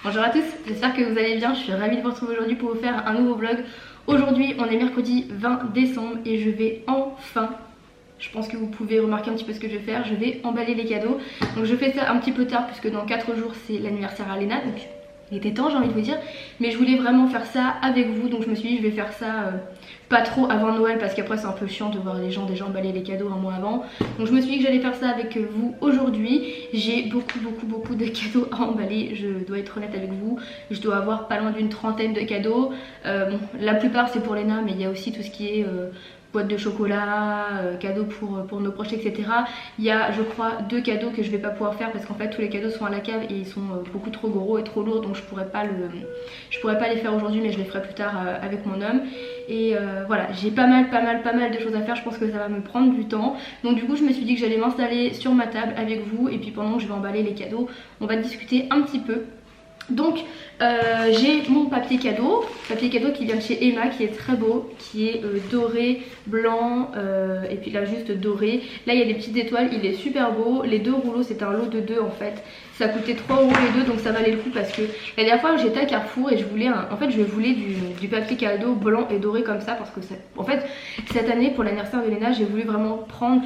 Bonjour à tous, j'espère que vous allez bien, je suis ravie de vous retrouver aujourd'hui pour vous faire un nouveau vlog. Aujourd'hui on est mercredi 20 décembre et je vais enfin, je pense que vous pouvez remarquer un petit peu ce que je vais faire, je vais emballer les cadeaux. Donc je fais ça un petit peu tard puisque dans 4 jours c'est l'anniversaire à Léna, donc il était temps j'ai envie de vous dire. Mais je voulais vraiment faire ça avec vous, donc je me suis dit je vais faire ça pas trop avant Noël parce qu'après c'est un peu chiant de voir les gens déjà emballer les cadeaux un mois avant. Donc je me suis dit que j'allais faire ça avec vous aujourd'hui. J'ai beaucoup de cadeaux à emballer, je dois être honnête avec vous. Je dois avoir pas loin d'une trentaine de cadeaux. Bon, la plupart c'est pour Léna, mais il y a aussi tout ce qui est boîte de chocolat, cadeaux pour nos proches, etc. Il y a je crois 2 cadeaux que je vais pas pouvoir faire parce qu'en fait tous les cadeaux sont à la cave et ils sont beaucoup trop gros et trop lourds, donc je pourrais pas les faire aujourd'hui, mais je les ferai plus tard avec mon homme. Et voilà, j'ai pas mal de choses à faire, je pense que ça va me prendre du temps. Donc du coup je me suis dit que j'allais m'installer sur ma table avec vous et puis pendant que je vais emballer les cadeaux, on va discuter un petit peu. Donc j'ai mon papier cadeau qui vient de chez Emma, qui est très beau, qui est doré, blanc et puis là juste doré. Là il y a des petites étoiles, il est super beau. Les 2 rouleaux, c'est un lot de 2 en fait. Ça coûtait 3 € les 2, donc ça valait le coup parce que la dernière fois j'étais à Carrefour et je voulais je voulais du papier cadeau blanc et doré comme ça parce que en fait cette année pour l'anniversaire de Léna j'ai voulu vraiment prendre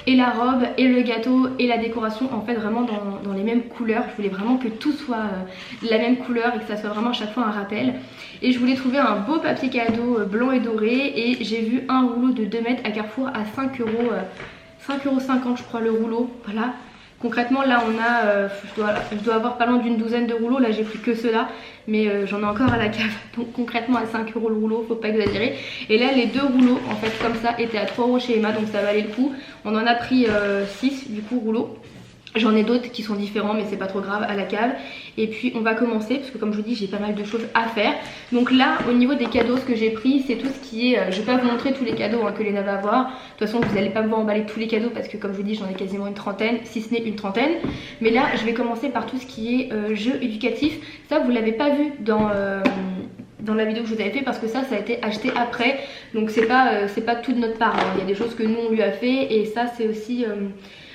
et la robe et le gâteau et la décoration en fait vraiment dans les mêmes couleurs. Je voulais vraiment que tout soit la même couleur et que ça soit vraiment à chaque fois un rappel. Et je voulais trouver un beau papier cadeau blanc et doré et j'ai vu un rouleau de 2 mètres à Carrefour à 5 €, 5,50 € je crois le rouleau. Voilà. Concrètement là on a, je dois avoir pas loin d'une douzaine de rouleaux, là j'ai pris que ceux-là, mais j'en ai encore à la cave, donc concrètement à 5 € le rouleau, faut pas exagérer. Et là les 2 rouleaux en fait comme ça étaient à 3 € chez Emma, donc ça valait le coup. On en a pris 6 du coup rouleaux. J'en ai d'autres qui sont différents mais c'est pas trop grave à la cave. Et puis on va commencer parce que comme je vous dis j'ai pas mal de choses à faire. Donc là au niveau des cadeaux ce que j'ai pris c'est tout ce qui est, je vais pas vous montrer tous les cadeaux que Léna va avoir. De toute façon vous allez pas me voir emballer tous les cadeaux parce que comme je vous dis j'en ai quasiment une trentaine, si ce n'est une trentaine. Mais là je vais commencer par tout ce qui est jeux éducatifs. Ça vous l'avez pas vu dans la vidéo que je vous avais fait parce que ça a été acheté après. Donc c'est pas tout de notre part, hein. Il y a des choses que nous on lui a fait et ça c'est aussi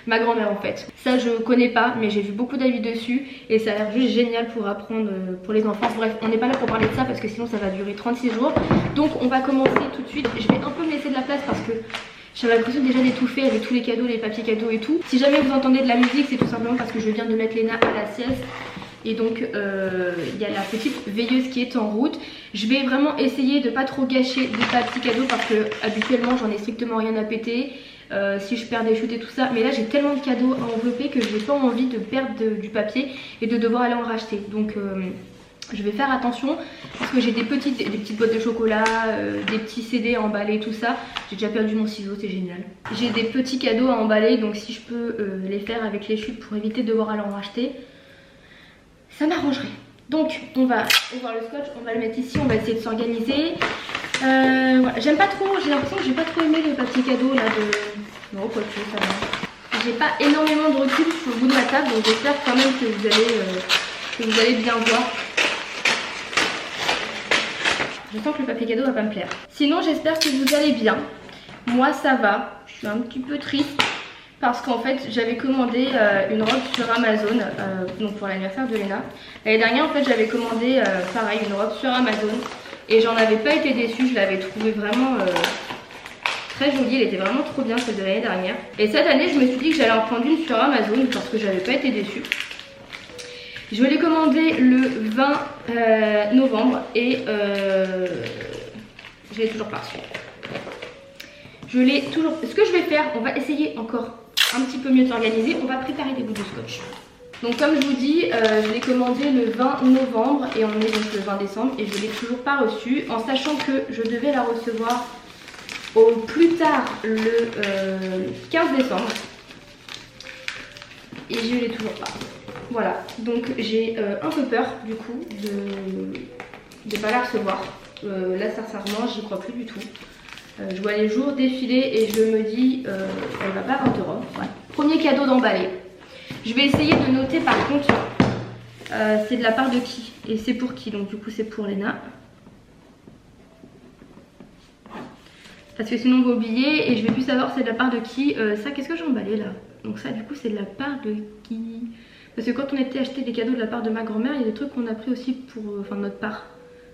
ma grand-mère en fait. Ça je connais pas mais j'ai vu beaucoup d'avis dessus et ça a l'air juste génial pour apprendre pour les enfants. Bref, on n'est pas là pour parler de ça parce que sinon ça va durer 36 jours. Donc on va commencer tout de suite. Je vais un peu me laisser de la place parce que j'ai l'impression déjà d'étouffer avec tous les cadeaux, les papiers cadeaux et tout. Si jamais vous entendez de la musique c'est tout simplement parce que je viens de mettre Léna à la sieste. Et donc il y a la petite veilleuse qui est en route. Je vais vraiment essayer de pas trop gâcher des petits cadeaux parce que habituellement j'en ai strictement rien à péter. Si je perds des chutes et tout ça, mais là j'ai tellement de cadeaux à envelopper que j'ai pas envie de perdre du papier et de devoir aller en racheter. Donc je vais faire attention parce que j'ai des petites boîtes de chocolat, des petits CD à emballer, tout ça. J'ai déjà perdu mon ciseau, c'est génial. J'ai des petits cadeaux à emballer, donc si je peux les faire avec les chutes pour éviter de devoir aller en racheter, ça m'arrangerait. Donc on va ouvrir le scotch, on va le mettre ici, on va essayer de s'organiser. Voilà. J'aime pas trop, j'ai l'impression que j'ai pas trop aimé le papier cadeau là de... Non, quoique ça va. J'ai pas énormément de recul sur le bout de la table, donc j'espère quand même que vous allez bien voir. Je sens que le papier cadeau va pas me plaire. Sinon j'espère que vous allez bien. Moi ça va, je suis un petit peu triste parce qu'en fait j'avais commandé une robe sur Amazon donc pour l'anniversaire de Léna. L'année dernière en fait j'avais commandé pareil une robe sur Amazon et j'en avais pas été déçue, je l'avais trouvée vraiment très jolie, elle était vraiment trop bien celle de l'année dernière. Et cette année je me suis dit que j'allais en prendre une sur Amazon parce que j'avais pas été déçue. Je l'ai commandé le 20 novembre et je l'ai toujours pas reçu. Je l'ai toujours... Ce que je vais faire, on va essayer encore un petit peu mieux s'organiser. On va préparer des bouts de scotch. Donc comme je vous dis, je l'ai commandé le 20 novembre et on est donc le 20 décembre et je ne l'ai toujours pas reçu en sachant que je devais la recevoir au plus tard le 15 décembre et je ne l'ai toujours pas. Voilà, donc j'ai un peu peur du coup de ne pas la recevoir. Là sincèrement j'y crois plus du tout. Je vois les jours défiler et je me dis elle va pas avoir de robe. Ouais. Premier cadeau d'emballer. Je vais essayer de noter par contre c'est de la part de qui et c'est pour qui. Donc du coup c'est pour Léna. Parce que sinon on va oublier et je vais plus savoir c'est de la part de qui. Ça qu'est-ce que j'ai emballé là. Donc ça du coup c'est de la part de qui. Parce que quand on était acheté des cadeaux de la part de ma grand-mère, il y a des trucs qu'on a pris aussi pour enfin notre part.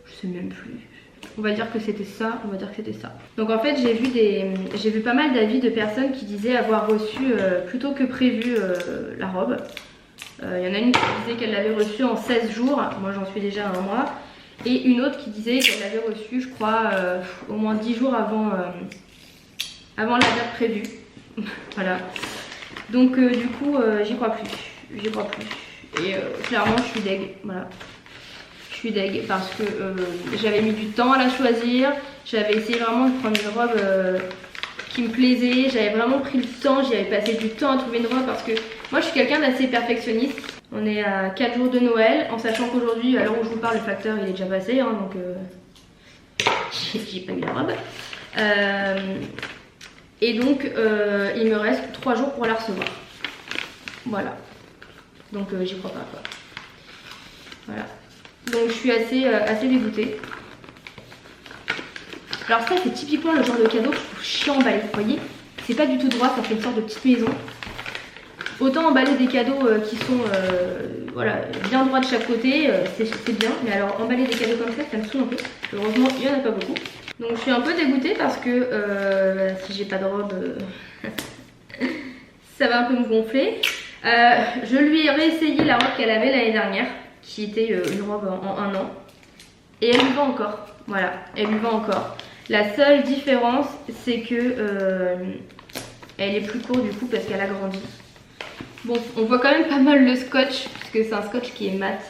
Je sais même plus. On va dire que c'était ça, Donc en fait j'ai vu pas mal d'avis de personnes qui disaient avoir reçu plutôt que prévu la robe. Il y en a une qui disait qu'elle l'avait reçue en 16 jours, moi j'en suis déjà à un mois. Et une autre qui disait qu'elle l'avait reçue je crois au moins 10 jours avant la date prévue. Voilà. Donc du coup j'y crois plus. Et clairement je suis deg, voilà. Je suis deg parce que j'avais mis du temps à la choisir. J'avais essayé vraiment de prendre une robe qui me plaisait. J'avais vraiment pris le temps, j'y avais passé du temps à trouver une robe parce que moi je suis quelqu'un d'assez perfectionniste. On est à 4 jours de Noël, en sachant qu'aujourd'hui, à l'heure où je vous parle, le facteur il est déjà passé, hein, donc j'ai pas eu la robe. Et donc il me reste 3 jours pour la recevoir. Voilà. Donc j'y crois pas quoi. Voilà. Donc je suis assez dégoûtée. Alors ça c'est typiquement le genre de cadeau que je trouve chiant à emballer, vous voyez. C'est pas du tout droit, ça fait une sorte de petite maison. Autant emballer des cadeaux qui sont voilà, bien droits de chaque côté, c'est bien. Mais alors emballer des cadeaux comme ça me saoule un peu. Heureusement il n'y en a pas beaucoup. Donc je suis un peu dégoûtée parce que si j'ai pas de robe, ça va un peu me gonfler. Je lui ai réessayé la robe qu'elle avait l'année dernière, qui était une robe en 1 an. Et elle lui va encore. Voilà, elle lui va encore. La seule différence, c'est que elle est plus courte du coup parce qu'elle a grandi. Bon, on voit quand même pas mal le scotch, parce que c'est un scotch qui est mat.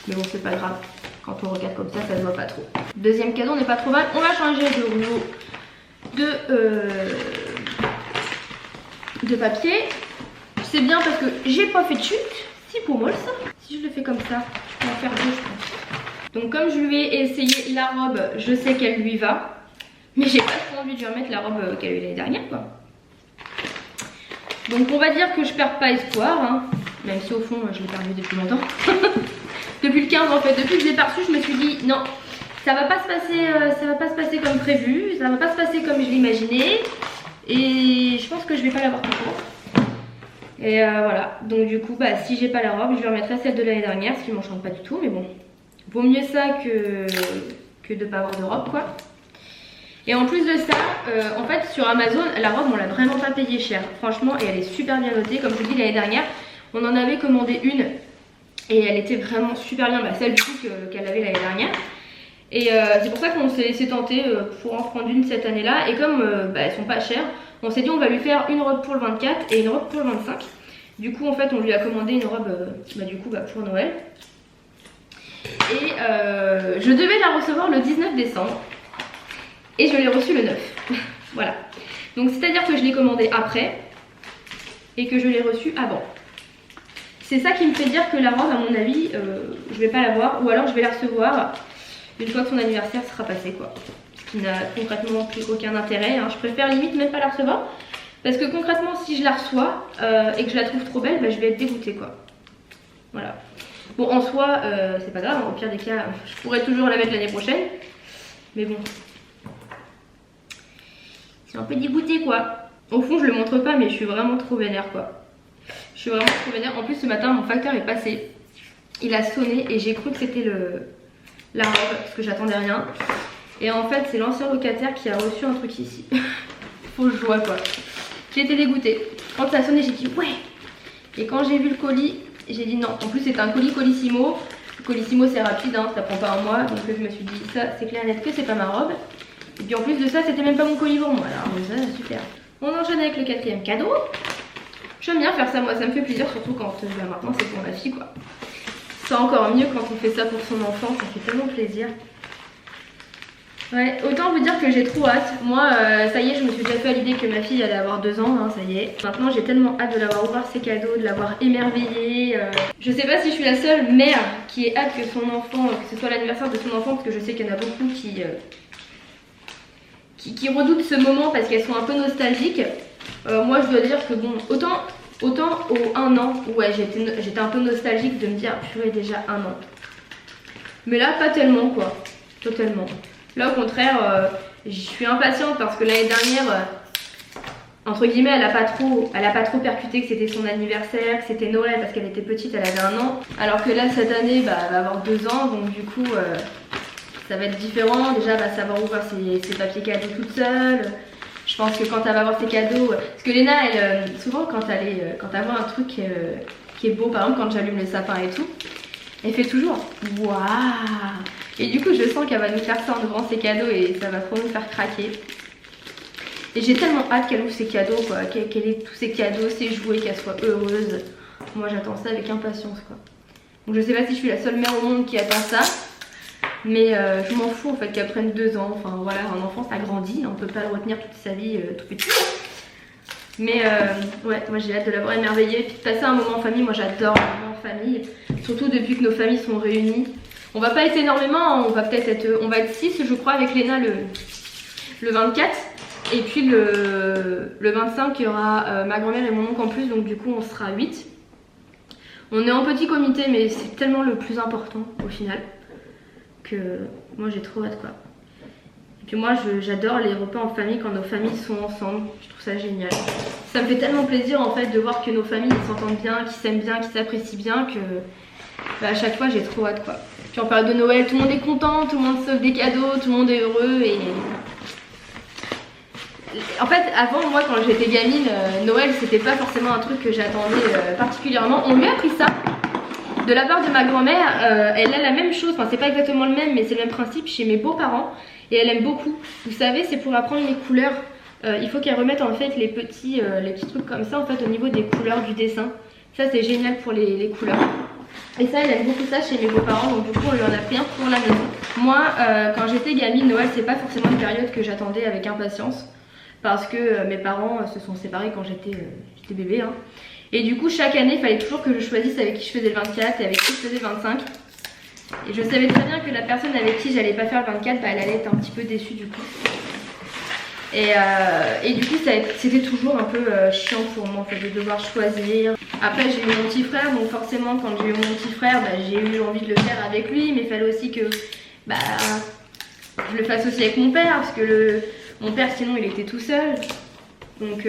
Mais bon, c'est pas grave. Quand on regarde comme ça se voit pas trop. Deuxième cadeau, on n'est pas trop mal. On va changer de rouleau de papier. C'est bien parce que j'ai pas fait de chute. Si pour moi ça. Si je le fais comme ça, je peux en faire 2 je pense. Donc comme je lui ai essayé la robe, je sais qu'elle lui va. Mais j'ai pas trop envie de lui remettre la robe qu'elle a eu l'année dernière quoi. Donc on va dire que je perds pas espoir, hein. Même si au fond je l'ai perdu depuis longtemps. Depuis le 15 en fait, depuis que je l'ai perçu je me suis dit non, ça va pas se passer comme prévu, ça va pas se passer comme je l'imaginais. Et je pense que je vais pas l'avoir tout court. Et voilà, donc du coup bah si j'ai pas la robe je lui remettrai celle de l'année dernière, ce qui m'enchante pas du tout, mais bon. Vaut mieux ça que de pas avoir de robe quoi. Et en plus de ça, en fait sur Amazon, la robe on l'a vraiment pas payée cher. Franchement, et elle est super bien notée. Comme je vous dis l'année dernière, on en avait commandé une. Et elle était vraiment super bien, bah, celle du coup qu'elle avait l'année dernière. Et c'est pour ça qu'on s'est laissé tenter pour en prendre une cette année là. Et comme bah, elles sont pas chères, on s'est dit on va lui faire une robe pour le 24 et une robe pour le 25. Du coup en fait on lui a commandé une robe bah, du coup bah, pour Noël. Et je devais la recevoir le 19 décembre. Et je l'ai reçue le 9. Voilà. Donc c'est à dire que je l'ai commandée après. Et que je l'ai reçue avant. C'est ça qui me fait dire que la robe à mon avis je vais pas l'avoir. Ou alors je vais la recevoir une fois que son anniversaire sera passé quoi. Ce qui n'a concrètement plus aucun intérêt hein. Je préfère limite même pas la recevoir. Parce que concrètement si je la reçois et que je la trouve trop belle, bah, je vais être dégoûtée quoi. Voilà. Bon en soi c'est pas grave, hein. Au pire des cas je pourrais toujours la mettre l'année prochaine. Mais bon. Je suis un peu dégoûtée quoi. Au fond je le montre pas mais je suis vraiment trop vénère quoi. Je suis vraiment trop vénère. En plus ce matin mon facteur est passé. Il a sonné et j'ai cru que c'était la robe parce que j'attendais rien. Et en fait c'est l'ancien locataire qui a reçu un truc ici. Fausse joie quoi. J'ai été dégoûtée. Quand ça a sonné j'ai dit ouais. Et quand j'ai vu le colis j'ai dit non. En plus c'était un colis Colissimo. Le Colissimo c'est rapide hein, ça prend pas un mois. Donc je me suis dit ça c'est clair et net que c'est pas ma robe. Et puis en plus de ça c'était même pas mon colis pour moi. Alors ça super. On enchaîne avec le 4e cadeau. J'aime bien faire ça moi, ça me fait plaisir surtout quand bah, maintenant c'est pour ma fille quoi. C'est encore mieux quand on fait ça pour son enfant, ça fait tellement plaisir. Ouais, autant vous dire que j'ai trop hâte. Moi ça y est, je me suis déjà fait à l'idée que ma fille allait avoir 2 ans, hein, ça y est. Maintenant j'ai tellement hâte de l'avoir ouvert ses cadeaux, de l'avoir émerveillée. Je sais pas si je suis la seule mère qui ait hâte que son enfant, que ce soit l'anniversaire de son enfant, parce que je sais qu'il y en a beaucoup qui redoutent ce moment parce qu'elles sont un peu nostalgiques. Moi je dois dire que bon, autant au 1 an, ouais j'étais un peu nostalgique de me dire purée déjà 1 an. Mais là pas tellement quoi, totalement. Là au contraire je suis impatiente parce que l'année dernière, entre guillemets, elle a pas trop percuté que c'était son anniversaire, que c'était Noël parce qu'elle était petite, elle avait 1 an. Alors que là cette année, bah, elle va avoir 2 ans, donc du coup ça va être différent. Déjà, elle va savoir ouvrir ses papiers cadeaux toute seule. Je pense que quand elle va voir ses cadeaux, parce que Léna, elle, souvent quand elle voit un truc qui est beau, par exemple quand j'allume le sapin et tout, elle fait toujours waouh. Et du coup, je sens qu'elle va nous faire ça en ouvrant ses cadeaux et ça va trop nous faire craquer. Et j'ai tellement hâte qu'elle ouvre ses cadeaux, quoi, qu'elle ait tous ses cadeaux, ses jouets, qu'elle soit heureuse. Moi, j'attends ça avec impatience, quoi. Donc, je sais pas si je suis la seule mère au monde qui attend ça. Mais je m'en fous en fait qu'elle prenne 2 ans, enfin voilà, un enfant ça grandit, on peut pas le retenir toute sa vie tout petit. Mais ouais, moi j'ai hâte de l'avoir émerveillée, puis de passer un moment en famille, moi j'adore les moments en famille, surtout depuis que nos familles sont réunies. On va pas être énormément, on va être 6 je crois avec Léna le 24, et puis le 25 il y aura ma grand-mère et mon oncle en plus, donc du coup on sera 8. On est en petit comité mais c'est tellement le plus important au final. Que moi j'ai trop hâte quoi. Et puis moi j'adore les repas en famille quand nos familles sont ensemble, je trouve ça génial. Ça me fait tellement plaisir en fait de voir que nos familles s'entendent bien, qu'ils s'aiment bien, qu'ils s'apprécient bien que bah, à chaque fois j'ai trop hâte quoi. Puis en période de Noël tout le monde est content, tout le monde sauve des cadeaux, tout le monde est heureux et... En fait avant moi quand j'étais gamine, Noël c'était pas forcément un truc que j'attendais particulièrement. On lui a appris ça. De la part de ma grand-mère, elle a la même chose, enfin c'est pas exactement le même mais c'est le même principe chez mes beaux-parents et elle aime beaucoup. Vous savez c'est pour apprendre les couleurs, il faut qu'elle remette en fait les petits trucs comme ça en fait au niveau des couleurs du dessin. Ça c'est génial pour les couleurs. Et ça elle aime beaucoup ça chez mes beaux-parents donc du coup on lui en a pris un pour la maison. Moi quand j'étais gamine, Noël c'est pas forcément une période que j'attendais avec impatience parce que mes parents se sont séparés quand j'étais bébé hein. Et du coup chaque année il fallait toujours que je choisisse avec qui je faisais le 24 et avec qui je faisais le 25. Et je savais très bien que la personne avec qui j'allais pas faire le 24 bah, elle allait être un petit peu déçue du coup. Et du coup c'était toujours un peu chiant pour moi en fait de devoir choisir. Après j'ai eu mon petit frère donc forcément quand j'ai eu mon petit frère bah, j'ai eu envie de le faire avec lui. Mais il fallait aussi que bah, je le fasse aussi avec mon père parce que mon père sinon il était tout seul. Donc...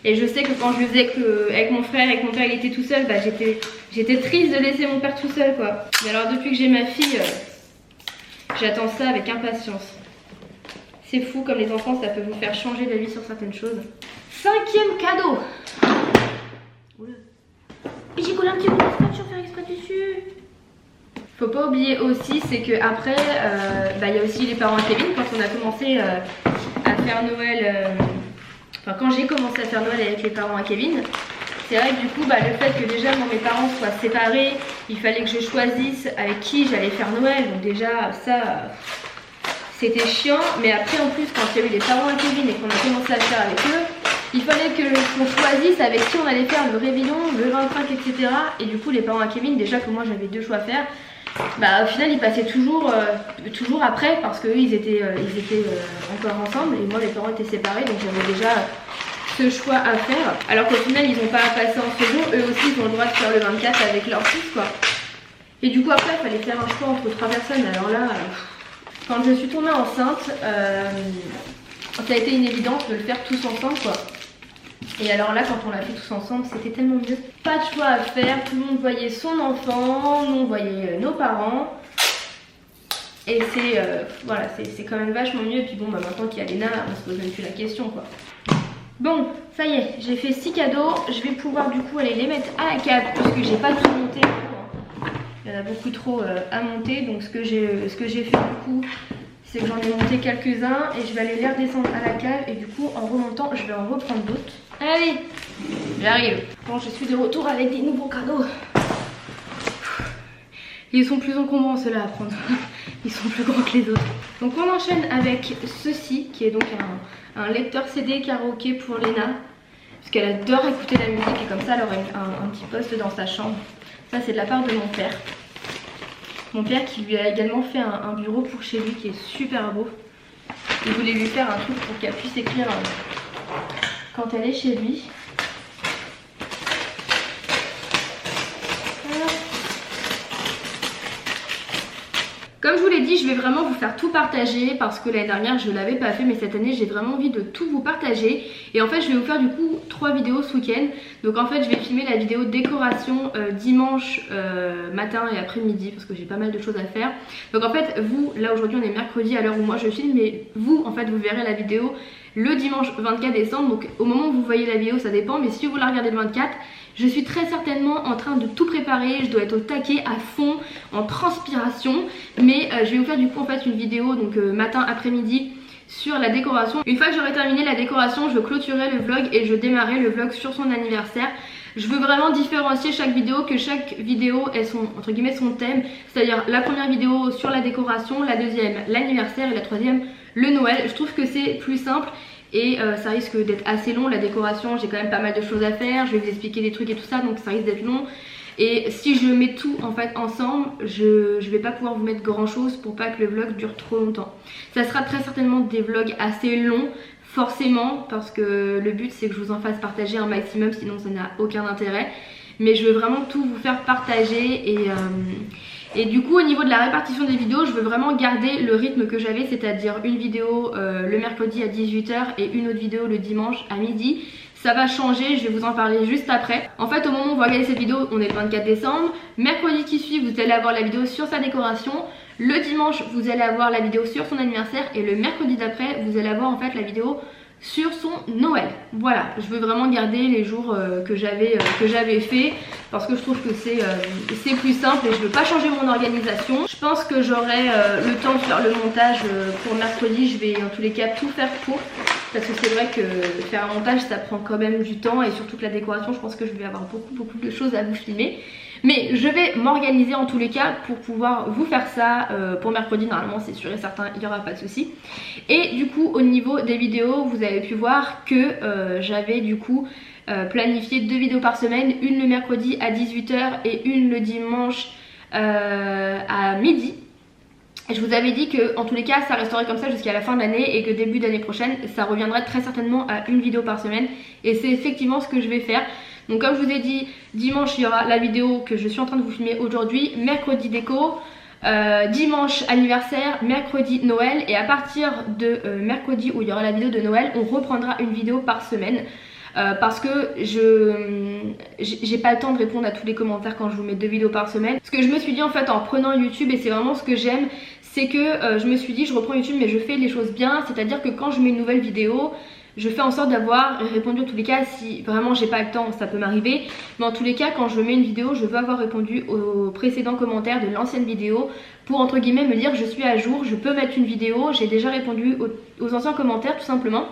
Et je sais que quand je le faisais avec mon frère et que mon père il était tout seul, bah j'étais triste de laisser mon père tout seul quoi. Mais alors depuis que j'ai ma fille, j'attends ça avec impatience. C'est fou comme les enfants ça peut vous faire changer d'avis sur certaines choses. 5e cadeau. Oula. Et j'ai collé un petit bout de scotch sans faire exprès dessus. Faut pas oublier aussi c'est que après, il y a aussi les parents à Kevin quand on a commencé à faire Noël. Enfin, quand j'ai commencé à faire Noël avec les parents à Kevin, c'est vrai que du coup, le fait que déjà mes parents soient séparés, il fallait que je choisisse avec qui j'allais faire Noël. Donc déjà, ça, c'était chiant. Mais après, en plus, quand il y a eu les parents à Kevin et qu'on a commencé à le faire avec eux, il fallait qu'on choisisse avec qui on allait faire le réveillon, le 25, etc. Et du coup, les parents à Kevin, déjà que moi j'avais 2 choix à faire, au final ils passaient toujours après parce qu'eux ils étaient encore ensemble et moi les parents étaient séparés donc j'avais déjà ce choix à faire alors qu'au final ils n'ont pas à passer en second, eux aussi ils ont le droit de faire le 24 avec leur fils quoi. Et du coup après il fallait faire un choix entre 3 personnes. Alors là quand je suis tombée enceinte ça a été une évidence de le faire tous ensemble quoi. Et alors là quand on l'a fait tous ensemble c'était tellement mieux. Pas de choix à faire, tout le monde voyait son enfant, nous on voyait nos parents. Et c'est voilà, c'est quand même vachement mieux. Et puis bon maintenant qu'il y a Léna, on se pose même plus la question quoi. Bon ça y est, j'ai fait 6 cadeaux. Je vais pouvoir du coup aller les mettre à la cave parce que j'ai pas tout monté. Il y en a beaucoup trop à monter. Donc ce que j'ai fait du coup c'est que j'en ai monté quelques-uns et je vais aller les redescendre à la cave et du coup en remontant je vais en reprendre d'autres. Allez, j'arrive. Bon, je suis de retour avec des nouveaux cadeaux. Ils sont plus encombrants ceux-là à prendre. Ils sont plus grands que les autres. Donc on enchaîne avec ceci qui est donc un lecteur CD karaoké pour Léna. Parce qu'elle adore écouter la musique et comme ça elle aura un petit poste dans sa chambre. Ça c'est de la part de mon père. Mon père qui lui a également fait un bureau pour chez lui qui est super beau. Il voulait lui faire un truc pour qu'elle puisse écrire quand elle est chez lui. Comme je vous l'ai dit, je vais vraiment vous faire tout partager parce que l'année dernière je l'avais pas fait, mais cette année j'ai vraiment envie de tout vous partager. Et en fait je vais vous faire du coup 3 vidéos ce week-end. Donc en fait je vais filmer la vidéo décoration dimanche matin et après-midi parce que j'ai pas mal de choses à faire. Donc en fait vous, là aujourd'hui on est mercredi à l'heure où moi je filme, mais vous en fait vous verrez la vidéo le dimanche 24 décembre. Donc au moment où vous voyez la vidéo ça dépend, mais si vous la regardez le 24, je suis très certainement en train de tout préparer, je dois être au taquet à fond, en transpiration. Mais je vais vous faire du coup en fait une vidéo donc matin après-midi sur la décoration. Une fois que j'aurai terminé la décoration, je clôturerai le vlog et je démarrerai le vlog sur son anniversaire. Je veux vraiment différencier chaque vidéo, que chaque vidéo ait son, entre guillemets, son thème. C'est-à-dire la première vidéo sur la décoration, la deuxième l'anniversaire et la troisième le Noël. Je trouve que c'est plus simple. Et ça risque d'être assez long la décoration, j'ai quand même pas mal de choses à faire, je vais vous expliquer des trucs et tout ça, donc ça risque d'être long. Et si je mets tout en fait ensemble, je vais pas pouvoir vous mettre grand chose pour pas que le vlog dure trop longtemps. Ça sera très certainement des vlogs assez longs, forcément, parce que le but c'est que je vous en fasse partager un maximum, sinon ça n'a aucun intérêt. Mais je veux vraiment tout vous faire partager et du coup au niveau de la répartition des vidéos, je veux vraiment garder le rythme que j'avais, c'est-à-dire une vidéo le mercredi à 18 h et une autre vidéo le dimanche à midi. Ça va changer, je vais vous en parler juste après. En fait au moment où vous regardez cette vidéo, on est le 24 décembre. Mercredi qui suit, vous allez avoir la vidéo sur sa décoration. Le dimanche, vous allez avoir la vidéo sur son anniversaire. Et le mercredi d'après, vous allez avoir en fait la vidéo sur son Noël. Voilà, je veux vraiment garder les jours que j'avais fait parce que je trouve que c'est plus simple et je veux pas changer mon organisation. Je pense que j'aurai le temps de faire le montage pour mercredi. Je vais en tous les cas tout faire pour, parce que c'est vrai que faire un montage ça prend quand même du temps et surtout que la décoration, je pense que je vais avoir beaucoup de choses à vous filmer. Mais je vais m'organiser en tous les cas pour pouvoir vous faire ça pour mercredi. Normalement c'est sûr et certain, il n'y aura pas de souci. Et du coup au niveau des vidéos, vous avez pu voir que j'avais du coup planifié 2 vidéos par semaine. Une le mercredi à 18 h et une le dimanche à midi. Et je vous avais dit que en tous les cas ça resterait comme ça jusqu'à la fin de l'année et que début d'année prochaine ça reviendrait très certainement à une vidéo par semaine. Et c'est effectivement ce que je vais faire. Donc comme je vous ai dit, dimanche il y aura la vidéo que je suis en train de vous filmer aujourd'hui, mercredi déco, dimanche anniversaire, mercredi Noël, et à partir de mercredi où il y aura la vidéo de Noël, on reprendra une vidéo par semaine. Parce que j'ai pas le temps de répondre à tous les commentaires quand je vous mets 2 vidéos par semaine. Ce que je me suis dit en fait en prenant YouTube, et c'est vraiment ce que j'aime, c'est que je me suis dit je reprends YouTube mais je fais les choses bien, c'est-à-dire que quand je mets une nouvelle vidéo, je fais en sorte d'avoir répondu en tous les cas. Si vraiment j'ai pas le temps, ça peut m'arriver, mais en tous les cas quand je mets une vidéo, je veux avoir répondu aux précédents commentaires de l'ancienne vidéo pour entre guillemets me dire je suis à jour, je peux mettre une vidéo, j'ai déjà répondu aux anciens commentaires tout simplement.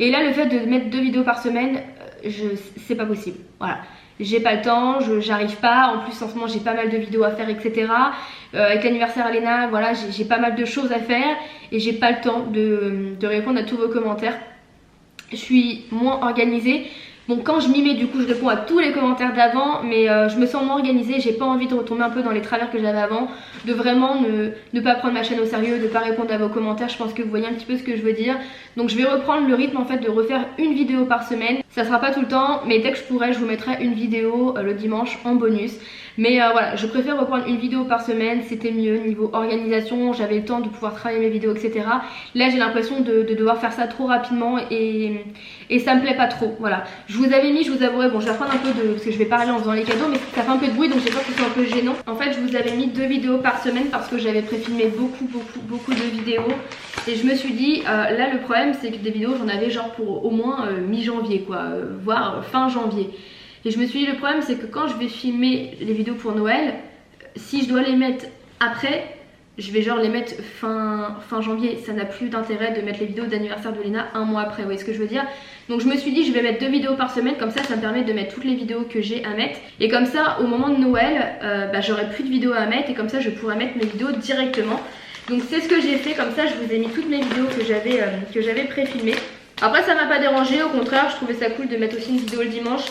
Et là le fait de mettre 2 vidéos par semaine, c'est pas possible, voilà. J'ai pas le temps, j'arrive pas, en plus en ce moment j'ai pas mal de vidéos à faire etc. Avec l'anniversaire à Léna, voilà, j'ai pas mal de choses à faire et j'ai pas le temps de répondre à tous vos commentaires. Je suis moins organisée. Bon, quand je m'y mets, du coup, je réponds à tous les commentaires d'avant, mais je me sens moins organisée. J'ai pas envie de retomber un peu dans les travers que j'avais avant, de vraiment ne pas prendre ma chaîne au sérieux, de pas répondre à vos commentaires. Je pense que vous voyez un petit peu ce que je veux dire. Donc je vais reprendre le rythme en fait de refaire une vidéo par semaine. Ça sera pas tout le temps, mais dès que je pourrai, je vous mettrai une vidéo le dimanche en bonus. Mais voilà, je préfère reprendre une vidéo par semaine, c'était mieux niveau organisation, j'avais le temps de pouvoir travailler mes vidéos etc. Là j'ai l'impression de devoir faire ça trop rapidement et ça me plaît pas trop, voilà. Je vous avais mis, je vous avouerai, bon je vais reprendre un peu parce que je vais parler en faisant les cadeaux, mais ça fait un peu de bruit donc j'ai peur que ce soit un peu gênant. En fait je vous avais mis 2 vidéos par semaine parce que j'avais préfilmé beaucoup de vidéos. Et je me suis dit, là le problème c'est que des vidéos j'en avais genre pour au moins mi-janvier quoi, voire fin janvier. Et je me suis dit le problème c'est que quand je vais filmer les vidéos pour Noël, si je dois les mettre après, je vais genre les mettre fin janvier. Ça n'a plus d'intérêt de mettre les vidéos d'anniversaire de Léna un mois après, vous voyez ce que je veux dire. Donc je me suis dit je vais mettre 2 vidéos par semaine, comme ça me permet de mettre toutes les vidéos que j'ai à mettre. Et comme ça au moment de Noël, j'aurai plus de vidéos à mettre et comme ça je pourrai mettre mes vidéos directement. Donc c'est ce que j'ai fait, comme ça je vous ai mis toutes mes vidéos que j'avais pré-filmées. Après ça m'a pas dérangé, au contraire je trouvais ça cool de mettre aussi une vidéo le dimanche.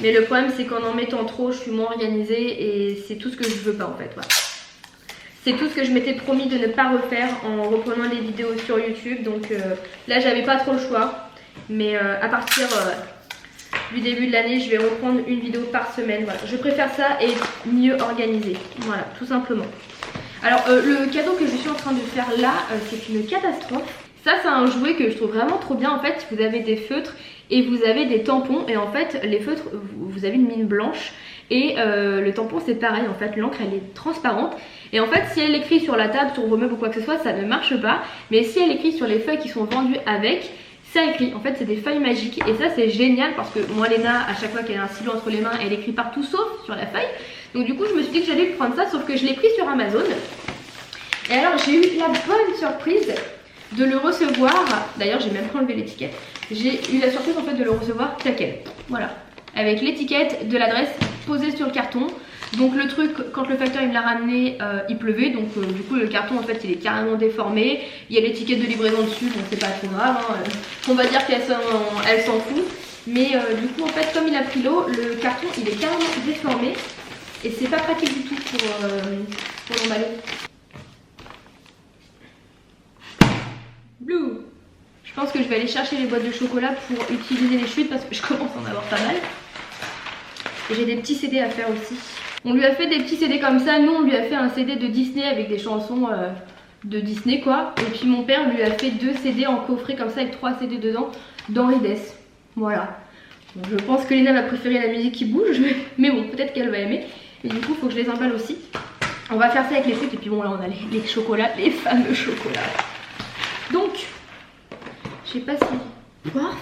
Mais le problème c'est qu'en mettant trop je suis moins organisée et c'est tout ce que je veux pas en fait, voilà. C'est tout ce que je m'étais promis de ne pas refaire en reprenant les vidéos sur YouTube. Donc là j'avais pas trop le choix. Mais à partir du début de l'année je vais reprendre une vidéo par semaine, voilà. Je préfère ça et mieux organisée, voilà, tout simplement. Alors le cadeau que je suis en train de faire là, c'est une catastrophe. Ça c'est un jouet que je trouve vraiment trop bien. En fait vous avez des feutres et vous avez des tampons. Et en fait les feutres, vous avez une mine blanche. Et le tampon c'est pareil, en fait l'encre elle est transparente. Et en fait si elle écrit sur la table, sur vos meubles ou quoi que ce soit, ça ne marche pas. Mais si elle écrit sur les feuilles qui sont vendues avec, ça écrit. En fait c'est des feuilles magiques. Et ça c'est génial parce que moi Léna, à chaque fois qu'elle a un stylo entre les mains, elle écrit partout sauf sur la feuille. Donc du coup je me suis dit que j'allais prendre ça, sauf que je l'ai pris sur Amazon. Et alors j'ai eu la bonne surprise de le recevoir. D'ailleurs j'ai même enlevé l'étiquette. J'ai eu la surprise en fait de le recevoir tel quel. Voilà, avec l'étiquette de l'adresse posée sur le carton. Donc le truc, quand le facteur il me l'a ramené, il pleuvait. Donc du coup le carton en fait il est carrément déformé. Il y a l'étiquette de livraison dessus, donc c'est pas trop grave hein. On va dire qu'elle s'en fout. Mais du coup en fait comme il a pris l'eau, le carton il est carrément déformé. Et c'est pas pratique du tout pour l'emballer. Blue. Je pense que je vais aller chercher les boîtes de chocolat pour utiliser les chutes parce que je commence à en avoir pas mal. Et j'ai des petits CD à faire aussi. On lui a fait des petits CD comme ça. Nous on lui a fait un CD de Disney avec des chansons de Disney quoi. Et puis mon père lui a fait 2 CD en coffret comme ça avec 3 CD dedans d'Henri Dess. Voilà. Bon, je pense que Léna va préférer la musique qui bouge. Mais bon, peut-être qu'elle va aimer. Et du coup il faut que je les emballe aussi. On va faire ça avec les fruits. Et puis bon là on a les chocolats, les fameux chocolats. Donc, je sais pas si... Parfait.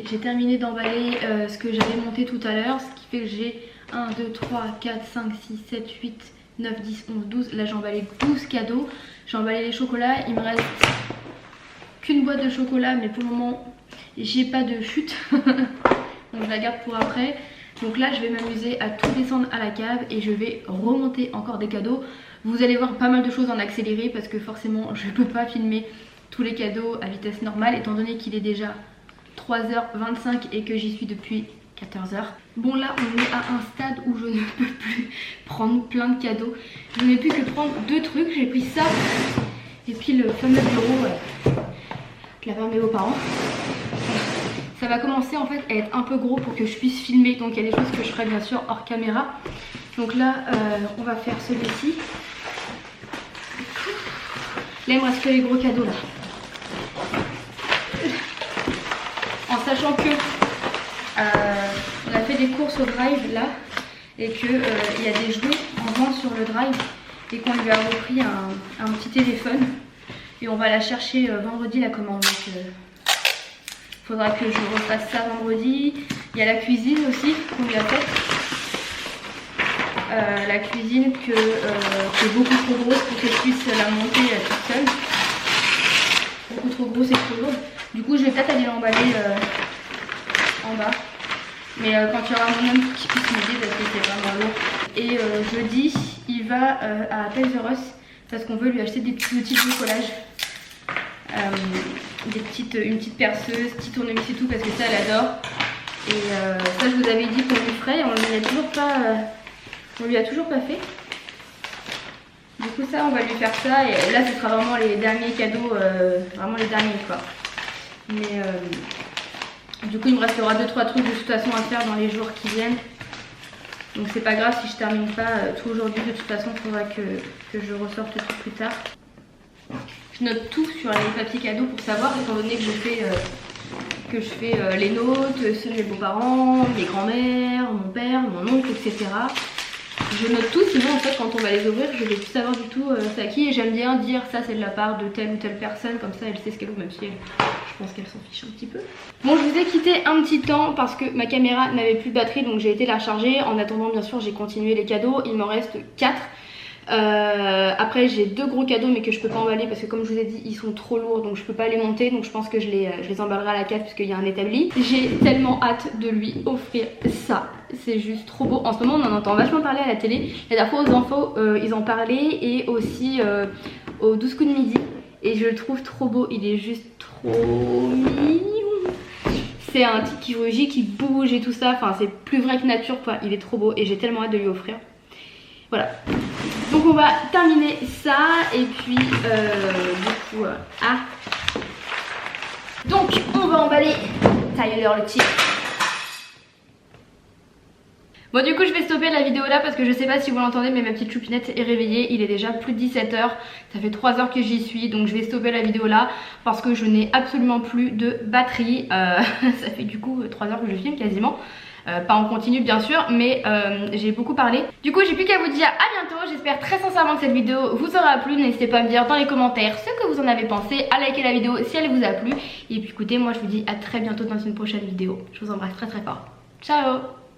J'ai terminé d'emballer ce que j'avais monté tout à l'heure, ce qui fait que j'ai 1, 2, 3, 4, 5, 6, 7, 8, 9, 10, 11, 12. Là j'ai emballé 12 cadeaux. J'ai emballé les chocolats. Il me reste qu'une boîte de chocolat, mais pour le moment j'ai pas de chute. Donc je la garde pour après. Donc là je vais m'amuser à tout descendre à la cave et je vais remonter encore des cadeaux. Vous allez voir pas mal de choses en accéléré parce que forcément je ne peux pas filmer tous les cadeaux à vitesse normale étant donné qu'il est déjà 3h25 et que j'y suis depuis 14h. Bon là on est à un stade où je ne peux plus prendre plein de cadeaux. Je n'ai plus que prendre 2 trucs. J'ai pris ça et puis le fameux bureau que la mes beaux-parents. Ça va commencer en fait à être un peu gros pour que je puisse filmer. Donc il y a des choses que je ferai bien sûr hors caméra. Donc là on va faire celui-ci. Là il me reste que les gros cadeaux là. En sachant que on a fait des courses au drive là et que il y a des jouets en vente sur le drive et qu'on lui a repris un petit téléphone et on va la chercher vendredi la commande. Donc faudra que je refasse ça vendredi. Il y a la cuisine aussi qu'on lui a faite. La cuisine qui est beaucoup trop grosse pour qu'elle puisse la monter toute seule. Beaucoup trop grosse et trop lourde. Du coup je vais peut-être aller l'emballer en bas. Mais quand il y aura mon homme qui puisse m'aider parce que c'est vraiment lourd. Et jeudi il va à Toys R Us parce qu'on veut lui acheter des petits outils de bricolage. Une petite perceuse, petit tournevis et tout parce que ça elle adore. Et ça je vous avais dit qu'on lui ferait, on lui a toujours pas fait. Du coup ça on va lui faire ça et là ce sera vraiment les derniers cadeaux, vraiment les derniers quoi. Mais du coup il me restera 2-3 trucs de toute façon à faire dans les jours qui viennent. Donc c'est pas grave si je termine pas tout aujourd'hui, de toute façon il faudra que je ressorte tout plus tard. Je note tout sur les papiers cadeaux pour savoir, étant donné que je fais les notes, ceux de mes beaux-parents, mes grands-mères, mon père, mon oncle, etc. Je note tout, sinon en fait quand on va les ouvrir je vais plus savoir du tout c'est à qui. Et j'aime bien dire ça c'est de la part de telle ou telle personne, comme ça elle sait ce qu'elle ouvre, même si je pense qu'elle s'en fiche un petit peu. Bon je vous ai quitté un petit temps parce que ma caméra n'avait plus de batterie donc j'ai été la charger. En attendant bien sûr j'ai continué les cadeaux, il m'en reste 4. Après j'ai 2 gros cadeaux mais que je peux pas emballer parce que comme je vous ai dit ils sont trop lourds donc je peux pas les monter, donc je pense que je les emballerai à la cave puisqu'il y a un établi. J'ai tellement hâte de lui offrir ça, c'est juste trop beau. En ce moment on en entend vachement parler à la télé, la dernière fois aux infos ils en parlaient et aussi aux 12 coups de midi et je le trouve trop beau, il est juste trop mignon. C'est un type qui rugit, qui bouge et tout ça, enfin c'est plus vrai que nature quoi, il est trop beau et j'ai tellement hâte de lui offrir. Voilà, donc on va terminer ça et puis du coup donc on va emballer Tyler le tigre. Bon du coup je vais stopper la vidéo là parce que je sais pas si vous l'entendez mais ma petite choupinette est réveillée. Il est déjà plus de 17 h, ça fait 3 heures que j'y suis, donc je vais stopper la vidéo là parce que je n'ai absolument plus de batterie. Ça fait du coup 3 heures que je filme quasiment. Pas en continu bien sûr mais j'ai beaucoup parlé. Du coup j'ai plus qu'à vous dire à bientôt. J'espère très sincèrement que cette vidéo vous aura plu. N'hésitez pas à me dire dans les commentaires ce que vous en avez pensé, à liker la vidéo si elle vous a plu. Et puis écoutez, moi je vous dis à très bientôt dans une prochaine vidéo. Je vous embrasse très très fort. Ciao.